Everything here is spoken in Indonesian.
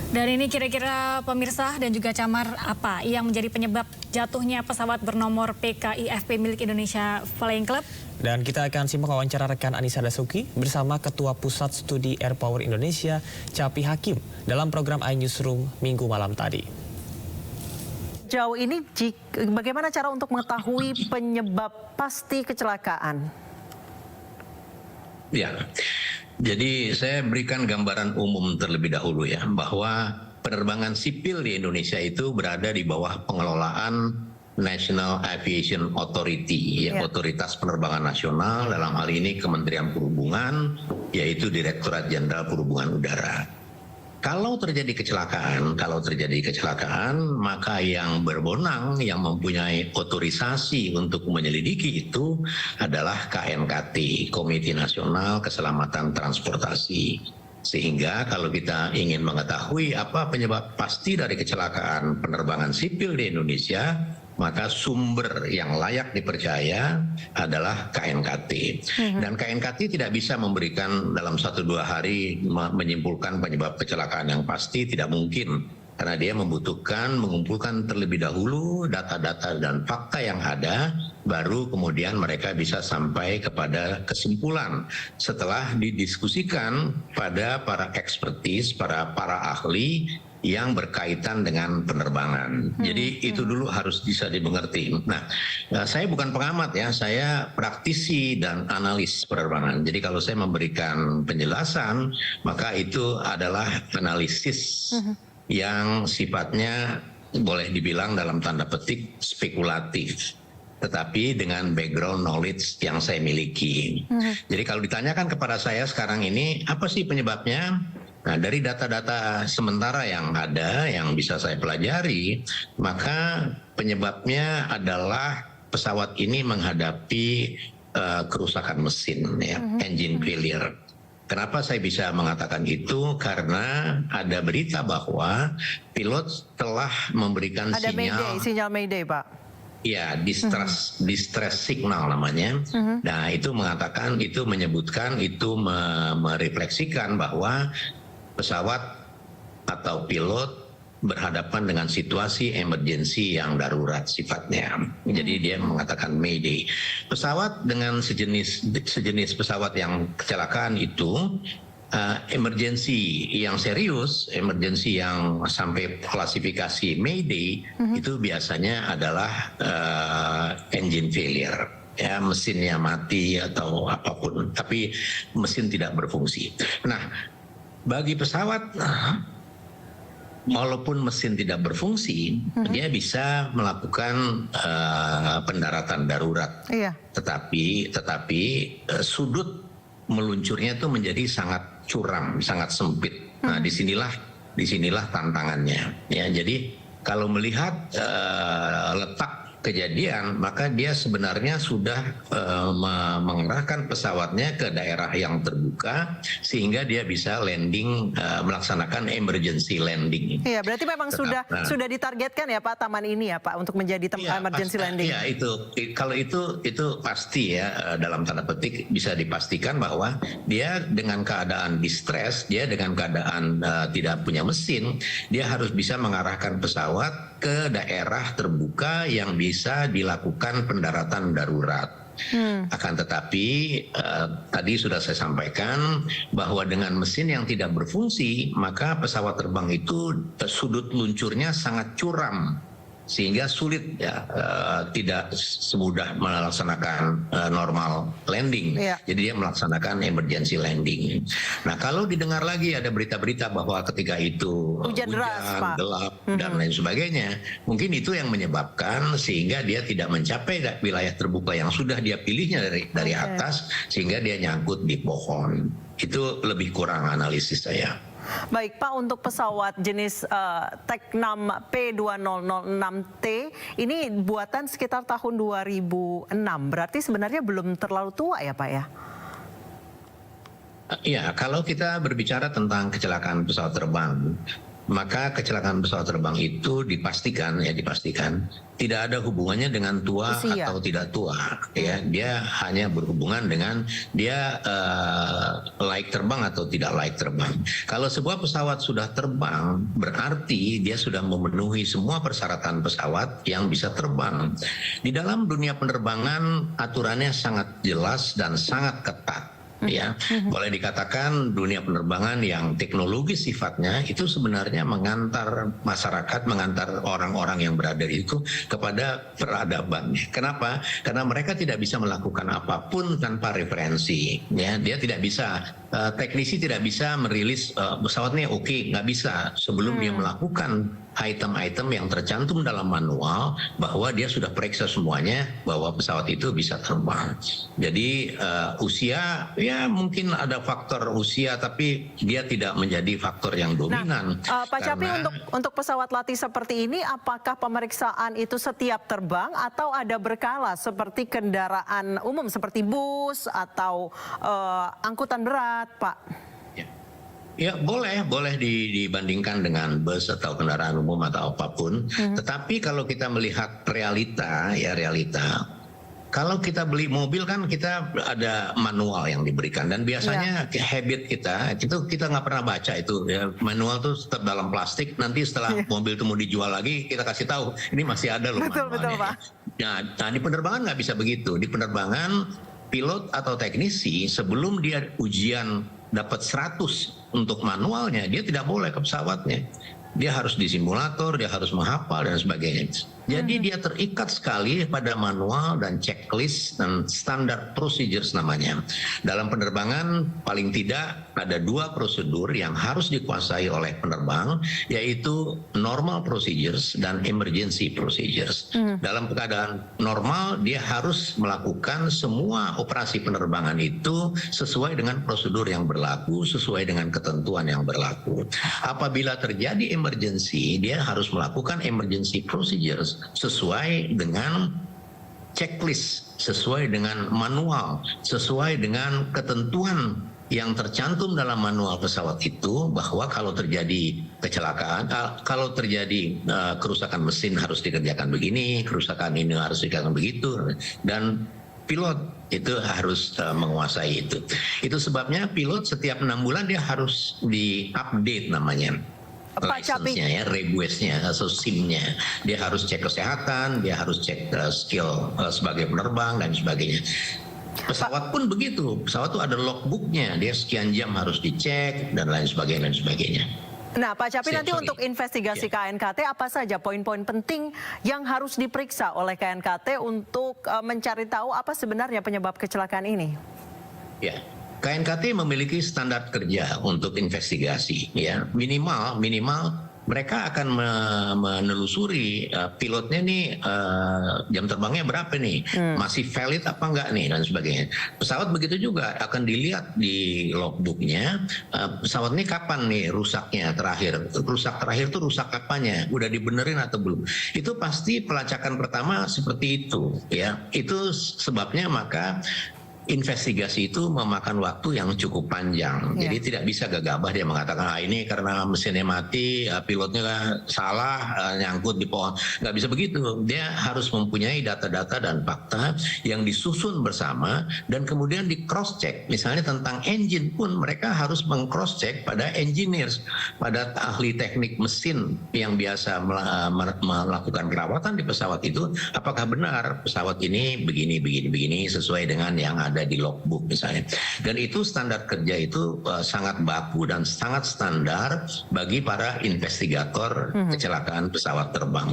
Dan ini kira-kira pemirsa dan juga Camar, apa yang menjadi penyebab jatuhnya pesawat bernomor PKIFP milik Indonesia Flying Club? Dan kita akan simak wawancara rekan Anissa Dasuki bersama Ketua Pusat Studi Air Power Indonesia, Capi Hakim, dalam program iNewsroom Minggu malam tadi. Jauh ini, bagaimana cara untuk mengetahui penyebab pasti kecelakaan? Ya, jadi saya berikan gambaran umum terlebih dahulu ya, bahwa penerbangan sipil di Indonesia itu berada di bawah pengelolaan National Aviation Authority, ya, Otoritas Penerbangan Nasional, dalam hal ini Kementerian Perhubungan, yaitu Direktorat Jenderal Perhubungan Udara. Kalau terjadi kecelakaan, maka yang berwenang, yang mempunyai otorisasi untuk menyelidiki itu adalah KNKT, Komite Nasional Keselamatan Transportasi. Sehingga kalau kita ingin mengetahui apa penyebab pasti dari kecelakaan penerbangan sipil di Indonesia, maka sumber yang layak dipercaya adalah KNKT. Dan KNKT tidak bisa memberikan dalam 1-2 hari menyimpulkan penyebab kecelakaan yang pasti, tidak mungkin. Karena dia membutuhkan mengumpulkan terlebih dahulu data-data dan fakta yang ada, baru kemudian mereka bisa sampai kepada kesimpulan setelah didiskusikan pada para ekspertis, para ahli yang berkaitan dengan penerbangan. Jadi itu dulu harus bisa dimengerti. Nah, saya bukan pengamat ya, saya praktisi dan analis penerbangan. Jadi kalau saya memberikan penjelasan, maka itu adalah analisis yang sifatnya boleh dibilang dalam tanda petik spekulatif, tetapi dengan background knowledge yang saya miliki. Jadi kalau ditanyakan kepada saya sekarang ini, apa sih penyebabnya? Nah, dari data-data sementara yang ada, yang bisa saya pelajari, maka penyebabnya adalah pesawat ini menghadapi kerusakan mesin, ya, engine failure. Kenapa saya bisa mengatakan itu? Karena ada berita bahwa pilot telah memberikan sinyal Mayday, Pak. Ya, distress signal namanya. Nah, itu menyebutkan, itu merefleksikan bahwa pesawat atau pilot berhadapan dengan situasi emergensi yang darurat sifatnya. Jadi dia mengatakan Mayday. Pesawat dengan sejenis pesawat yang kecelakaan itu, emergensi yang serius, emergensi yang sampai klasifikasi Mayday, itu biasanya adalah engine failure. Ya, mesinnya mati atau apapun, tapi mesin tidak berfungsi. Nah, bagi pesawat, walaupun mesin tidak berfungsi, dia bisa melakukan pendaratan darurat. Tetapi sudut meluncurnya itu menjadi sangat curam, sangat sempit. Nah, disinilah tantangannya. Ya, jadi kalau melihat letak kejadian, maka dia sebenarnya sudah mengarahkan pesawatnya ke daerah yang terbuka sehingga dia bisa landing, melaksanakan emergency landing. Iya, berarti memang sudah ditargetkan ya Pak, taman ini ya Pak, untuk menjadi emergency landing. Iya, kalau itu pasti ya, dalam tanda petik bisa dipastikan bahwa dia dengan keadaan distress, dia dengan keadaan tidak punya mesin, dia harus bisa mengarahkan pesawat ke daerah terbuka yang bisa dilakukan pendaratan darurat. Akan tetapi tadi sudah saya sampaikan bahwa dengan mesin yang tidak berfungsi, maka pesawat terbang itu sudut luncurnya sangat curam, sehingga sulit ya, tidak semudah melaksanakan normal landing. Jadi dia melaksanakan emergency landing. Nah, kalau didengar lagi ada berita-berita bahwa ketika itu hujan deras, gelap, dan lain sebagainya, mungkin itu yang menyebabkan sehingga dia tidak mencapai wilayah terbuka yang sudah dia pilihnya dari atas, sehingga dia nyangkut di pohon. Itu lebih kurang analisis saya. Baik Pak, untuk pesawat jenis Teknam P2006T ini buatan sekitar tahun 2006, berarti sebenarnya belum terlalu tua ya Pak ya? Ya, kalau kita berbicara tentang kecelakaan pesawat terbang, maka kecelakaan pesawat terbang itu dipastikan tidak ada hubungannya dengan tua usia atau tidak tua, ya. Dia hanya berhubungan dengan dia layak terbang atau tidak layak terbang. Kalau sebuah pesawat sudah terbang, berarti dia sudah memenuhi semua persyaratan pesawat yang bisa terbang. Di dalam dunia penerbangan aturannya sangat jelas dan sangat ketat. Ya, boleh dikatakan dunia penerbangan yang teknologis sifatnya itu sebenarnya mengantar masyarakat, mengantar orang-orang yang berada di itu kepada peradaban. Kenapa? Karena mereka tidak bisa melakukan apapun tanpa referensi. Ya, dia tidak bisa, teknisi tidak bisa merilis pesawatnya oke, nggak bisa sebelum dia melakukan item-item yang tercantum dalam manual bahwa dia sudah periksa semuanya bahwa pesawat itu bisa terbang. Jadi usia, ya mungkin ada faktor usia, tapi dia tidak menjadi faktor yang dominan. Pak Capi, untuk pesawat latih seperti ini, apakah pemeriksaan itu setiap terbang atau ada berkala seperti kendaraan umum seperti bus atau angkutan berat, Pak? Ya boleh dibandingkan dengan bus atau kendaraan umum atau apapun. Tetapi kalau kita melihat realita, kalau kita beli mobil kan kita ada manual yang diberikan, dan biasanya habit kita nggak pernah baca itu, ya. Manual tuh tetap dalam plastik. Nanti setelah mobil itu mau dijual lagi, kita kasih tahu ini masih ada loh manualnya. Betul, Pak. Nah, di penerbangan nggak bisa begitu. Di penerbangan pilot atau teknisi sebelum dia ujian dapat 100 untuk manualnya, dia tidak boleh ke pesawatnya. Dia harus di simulator, dia harus menghafal dan sebagainya. Jadi dia terikat sekali pada manual dan checklist dan standar procedures namanya. Dalam penerbangan paling tidak ada 2 prosedur yang harus dikuasai oleh penerbang, yaitu normal procedures dan emergency procedures. Dalam keadaan normal dia harus melakukan semua operasi penerbangan itu sesuai dengan prosedur yang berlaku, sesuai dengan ketentuan yang berlaku. Apabila terjadi emergency, dia harus melakukan emergency procedures sesuai dengan checklist, sesuai dengan manual, sesuai dengan ketentuan yang tercantum dalam manual pesawat itu, bahwa kalau terjadi kecelakaan, kalau terjadi kerusakan mesin harus dikerjakan begini, kerusakan ini harus dikerjakan begitu, dan pilot itu harus menguasai itu. Itu sebabnya pilot setiap 6 bulan dia harus di-update namanya. Pak Capi, ya, request-nya atau SIM-nya. Dia harus cek kesehatan, dia harus cek skill sebagai penerbang dan sebagainya. Pesawat pun begitu. Pesawat itu ada logbook-nya. Dia sekian jam harus dicek dan lain sebagainya. Nah, Pak Capi, nanti untuk investigasi KNKT apa saja poin-poin penting yang harus diperiksa oleh KNKT untuk mencari tahu apa sebenarnya penyebab kecelakaan ini? Ya. KNKT memiliki standar kerja untuk investigasi, ya. Minimal mereka akan menelusuri pilotnya nih, jam terbangnya berapa nih, masih valid apa enggak nih, dan sebagainya. Pesawat begitu juga akan dilihat di logbooknya, pesawat ini kapan nih rusaknya terakhir, rusak itu rusak apanya, udah dibenerin atau belum. Itu pasti pelacakan pertama seperti itu, ya. Itu sebabnya maka investigasi itu memakan waktu yang cukup panjang. Jadi tidak bisa gegabah dia mengatakan ini karena mesinnya mati, pilotnya salah, nyangkut di pohon. Nggak bisa begitu. Dia harus mempunyai data-data dan fakta yang disusun bersama dan kemudian di cross check. Misalnya tentang engine pun mereka harus meng-cross check pada engineers, pada ahli teknik mesin yang biasa melakukan perawatan di pesawat itu, apakah benar pesawat ini begini sesuai dengan yang ada di logbook misalnya. Dan itu standar kerja itu sangat baku dan sangat standar bagi para investigator kecelakaan pesawat terbang.